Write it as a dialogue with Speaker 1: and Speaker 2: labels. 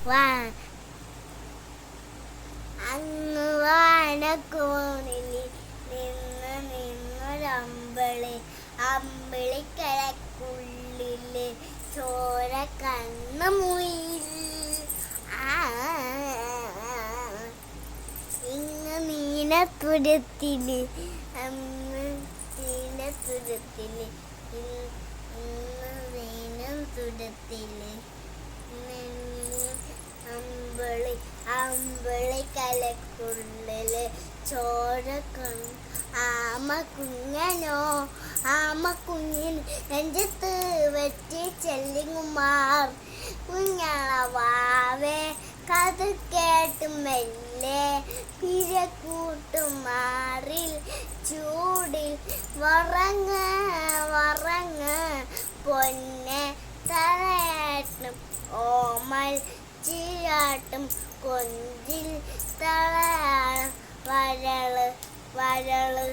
Speaker 1: വാ അങ്ങ് വാനക്കോണിൽ നിന്ന് നിന്നൊരമ്പിളി അമ്പിളിക്കലക്കുള്ളില് ചോര കണ്ണു മുയിൽ ഇങ്ങ് നീനത്തുരത്തില് അന്ന് നീനത്തുരത്തില് ഇന്ന് നീനത്തുരത്തില് അമ്പിളിക്കലക്കുള്ളില് ചോര കണ്ണു ആമ കുഞ്ഞിന് നെഞ്ചത്ത് വെച്ച് ചെല്ലിങ്ങുമാർ കുഞ്ഞളവാവേ കഥ കേട്ട് മെല്ലെ പിരക്കൂട്ടുമാറിൽ ചൂടിൽ വറങ്ങ് പൊന്നെ തലയാട്ടും ഓമൽ ചീരാട്ടും കൊഞ്ചിൽ തളയാളം വരള്